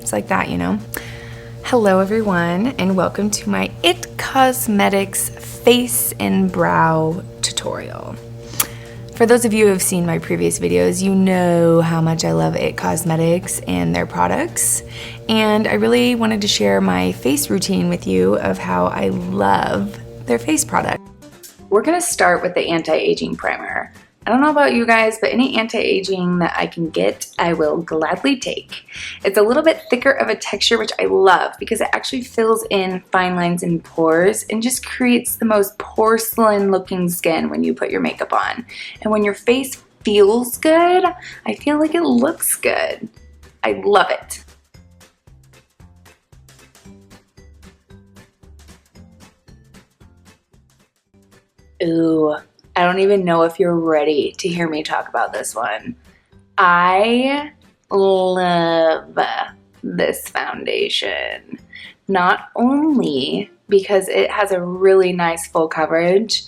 It's like that, you know? Hello everyone, and welcome to my IT Cosmetics face and brow tutorial. For those of you who have seen my previous videos, you know how much I love IT Cosmetics and their products. And I really wanted to share my face routine with you of how I love their face product. We're gonna start with the anti-aging primer. I don't know about you guys, but any anti-aging that I can get, I will gladly take. It's a little bit thicker of a texture, which I love because it actually fills in fine lines and pores and just creates the most porcelain looking skin when you put your makeup on. And when your face feels good, I feel like it looks good. I love it. Ooh. I don't even know if you're ready to hear me talk about this one. I love this foundation. Not only because it has a really nice full coverage,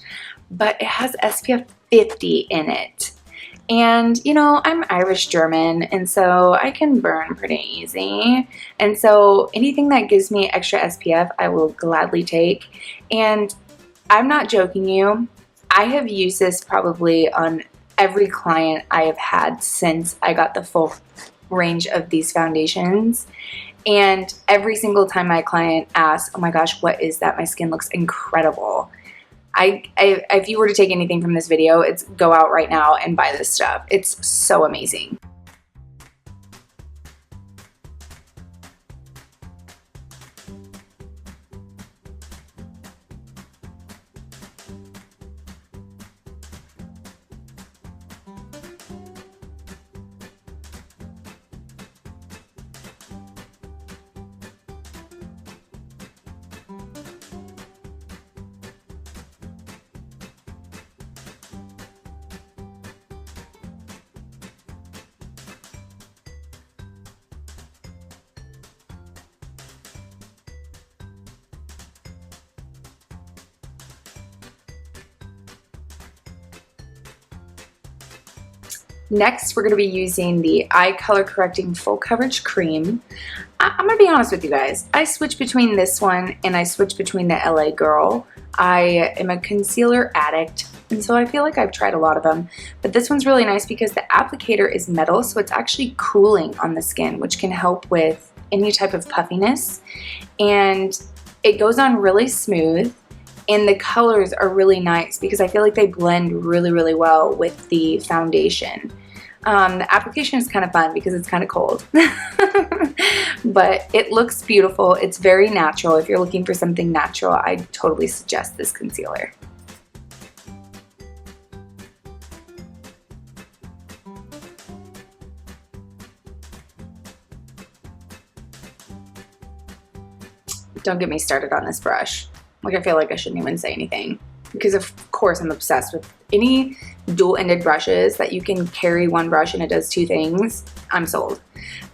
but it has SPF 50 in it. And you know, I'm Irish German, and so I can burn pretty easy. And so anything that gives me extra SPF, I will gladly take. And I'm not joking you. I have used this probably on every client I have had since I got the full range of these foundations. And every single time my client asks, oh my gosh, what is that? My skin looks incredible. If you were to take anything from this video, it's go out right now and buy this stuff. It's so amazing. Next, we're going to be using the Eye Color Correcting Full Coverage Cream. I'm going to be honest with you guys. I switch between this one and I switch between the LA Girl. I am a concealer addict, and so I feel like I've tried a lot of them. But this one's really nice because the applicator is metal, so it's actually cooling on the skin, which can help with any type of puffiness. And it goes on really smooth. And the colors are really nice because I feel like they blend really, really well with the foundation. The application is kind of fun because it's kind of cold. But it looks beautiful. It's very natural. If you're looking for something natural, I totally suggest this concealer. Don't get me started on this brush. Like, I feel like I shouldn't even say anything because of course I'm obsessed with any dual-ended brushes that you can carry one brush and it does two things. I'm sold.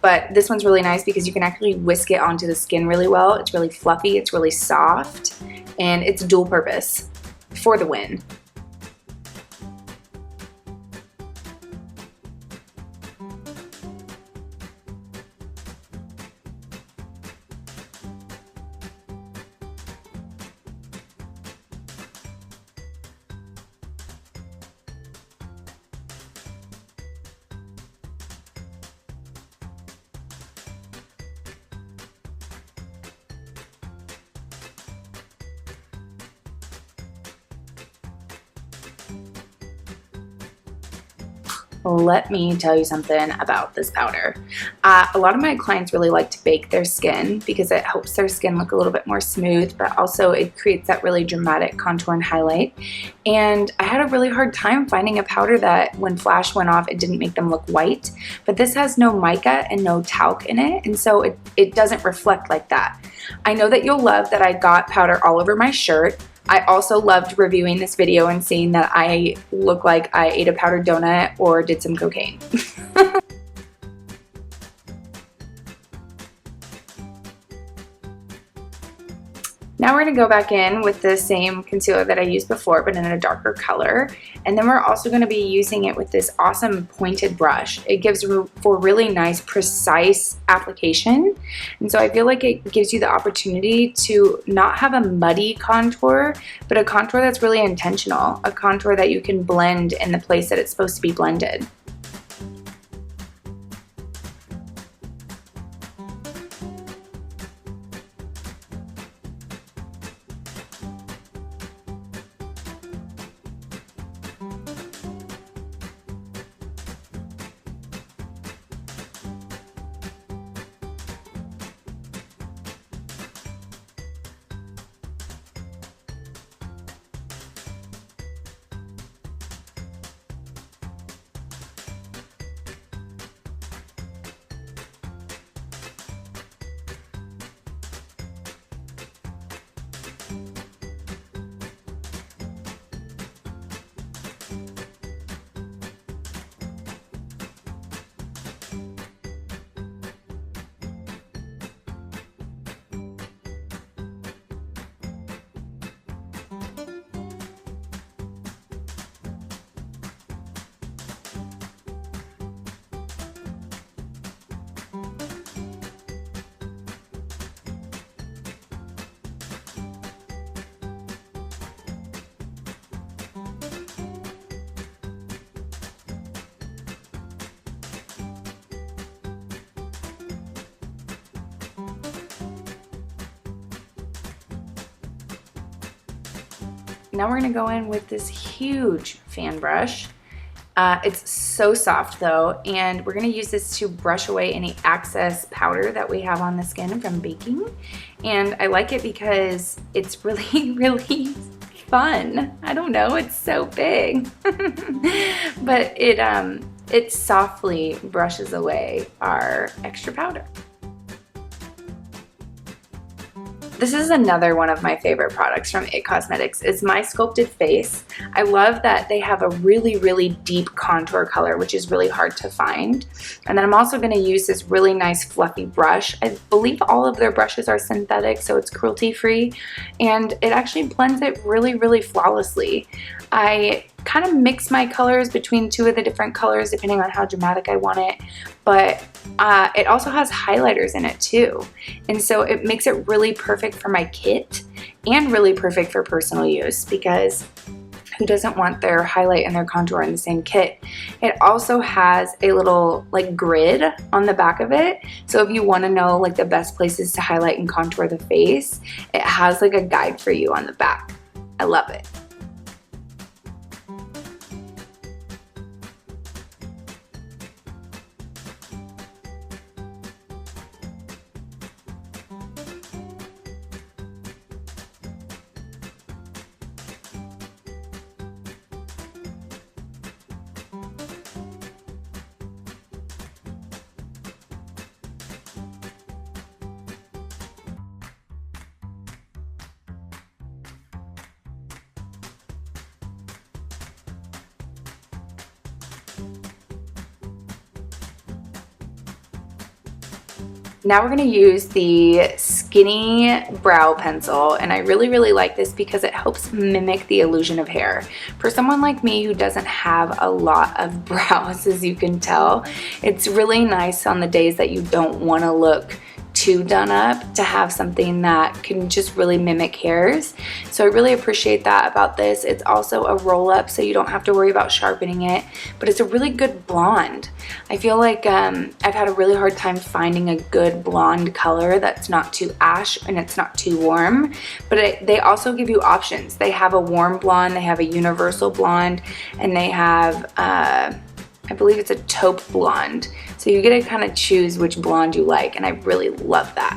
But this one's really nice because you can actually whisk it onto the skin really well. It's really fluffy, it's really soft, and it's dual purpose for the win. Let me tell you something about this powder. A lot of my clients really like to bake their skin because it helps their skin look a little bit more smooth, but also it creates that really dramatic contour and highlight. And I had a really hard time finding a powder that when flash went off, it didn't make them look white. But this has no mica and no talc in it, and so it doesn't reflect like that. I know that you'll love that I got powder all over my shirt. I also loved reviewing this video and seeing that I look like I ate a powdered donut or did some cocaine. Now we're going to go back in with the same concealer that I used before, but in a darker color. And then we're also going to be using it with this awesome pointed brush. It gives for really nice, precise application. And so I feel like it gives you the opportunity to not have a muddy contour, but a contour that's really intentional, a contour that you can blend in the place that it's supposed to be blended. Now we're gonna go in with this huge fan brush. It's so soft though, and we're gonna use this to brush away any excess powder that we have on the skin from baking. And I like it because it's really, really fun. I don't know, it's so big. But it softly brushes away our extra powder. This is another one of my favorite products from IT Cosmetics. It's my Sculpted Face. I love that they have a really, really deep contour color, which is really hard to find. And then I'm also going to use this really nice fluffy brush. I believe all of their brushes are synthetic, so it's cruelty-free. And it actually blends it really, really flawlessly. I kind of mix my colors between two of the different colors depending on how dramatic I want it. But it also has highlighters in it too. And so it makes it really perfect for my kit and really perfect for personal use, because who doesn't want their highlight and their contour in the same kit? It also has a little like grid on the back of it. So if you want to know like the best places to highlight and contour the face, it has like a guide for you on the back. I love it. Now we're going to use the skinny brow pencil, and I really, really like this because it helps mimic the illusion of hair. For someone like me who doesn't have a lot of brows, as you can tell, it's really nice on the days that you don't want to look too done up to have something that can just really mimic hairs. So I really appreciate that about this. It's also a roll up, so you don't have to worry about sharpening it, but it's a really good blonde. I feel like I've had a really hard time finding a good blonde color that's not too ash and it's not too warm, but they also give you options. They have a warm blonde, they have a universal blonde, and they have I believe it's a taupe blonde. So you get to kind of choose which blonde you like, and I really love that.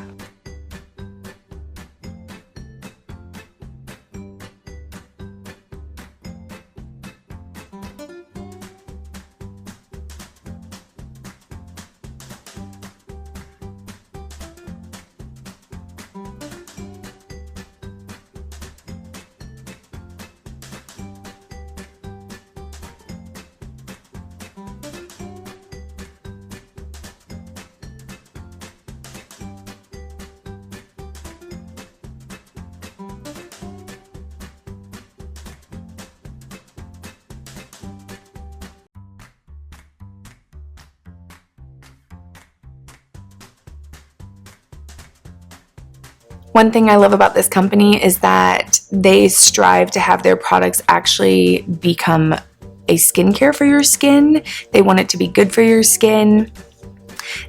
One thing I love about this company is that they strive to have their products actually become a skincare for your skin. They want it to be good for your skin.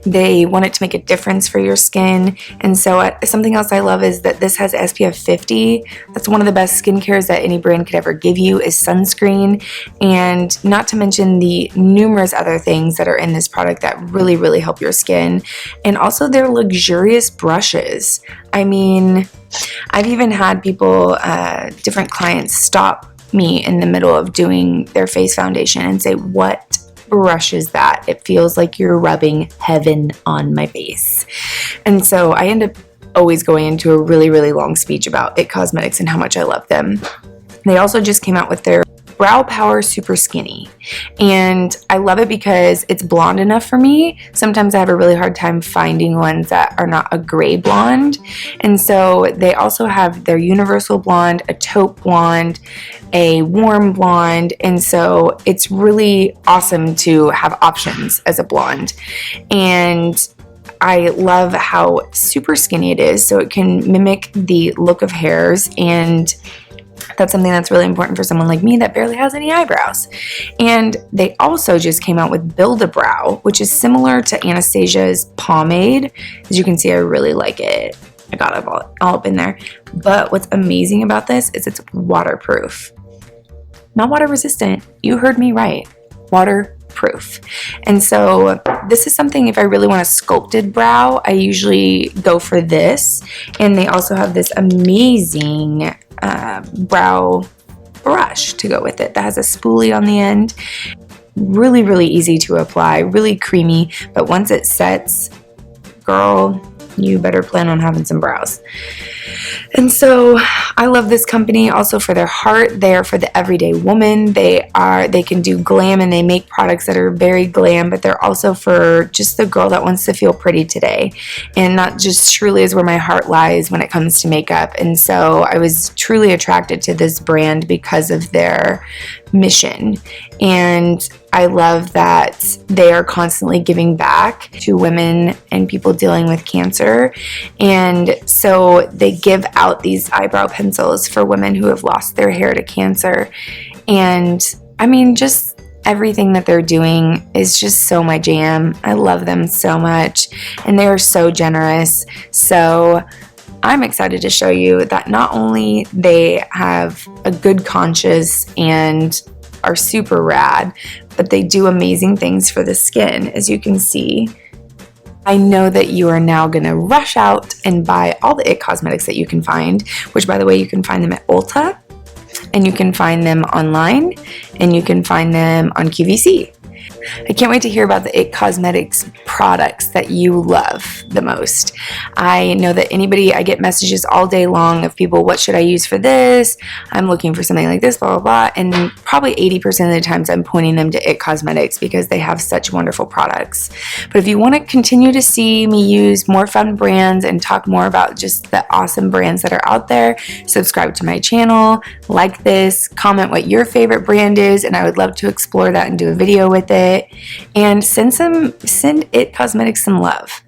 They want it to make a difference for your skin. And so something else I love is that this has SPF 50. That's one of the best skincares that any brand could ever give you, is sunscreen. And not to mention the numerous other things that are in this product that really, really help your skin. And also their luxurious brushes. I mean, I've even had people, different clients, stop me in the middle of doing their face foundation and say, "What brush is that? It feels like you're rubbing heaven on my face." And so I end up always going into a really, really long speech about IT Cosmetics and how much I love them. They also just came out with their Brow Power Super Skinny, and I love it because it's blonde enough for me. Sometimes I have a really hard time finding ones that are not a gray blonde, and so they also have their universal blonde, a taupe blonde, a warm blonde, and so it's really awesome to have options as a blonde. And I love how super skinny it is, so it can mimic the look of hairs, and that's something that's really important for someone like me that barely has any eyebrows. And they also just came out with Build-A-Brow, which is similar to Anastasia's pomade. As you can see, I really like it. I got it all up in there. But what's amazing about this is it's waterproof. Not water resistant. You heard me right. Waterproof. And so this is something, if I really want a sculpted brow, I usually go for this. And they also have this amazing brow brush to go with it that has a spoolie on the end. Really, really easy to apply, really creamy, but once it sets, girl, you better plan on having some brows. And so I love this company also for their heart. They are for the everyday woman. They can do glam, and they make products that are very glam, but they're also for just the girl that wants to feel pretty today. And not just truly is where my heart lies when it comes to makeup. And so I was truly attracted to this brand because of their mission. And I love that they are constantly giving back to women and people dealing with cancer. And so they give out these eyebrow pencils for women who have lost their hair to cancer. And I mean, just everything that they're doing is just so my jam. I love them so much, and they are so generous. So I'm excited to show you that not only they have a good conscience and are super rad, but they do amazing things for the skin, as you can see. I know that you are now going to rush out and buy all the IT Cosmetics that you can find, which, by the way, you can find them at Ulta, and you can find them online, and you can find them on QVC. I can't wait to hear about the IT Cosmetics products that you love the most. I know that I get messages all day long of people, what should I use for this? I'm looking for something like this, blah, blah, blah. And probably 80% of the times I'm pointing them to IT Cosmetics because they have such wonderful products. But if you want to continue to see me use more fun brands and talk more about just the awesome brands that are out there, subscribe to my channel, like this, comment what your favorite brand is, and I would love to explore that and do a video with it. And send IT Cosmetics some love.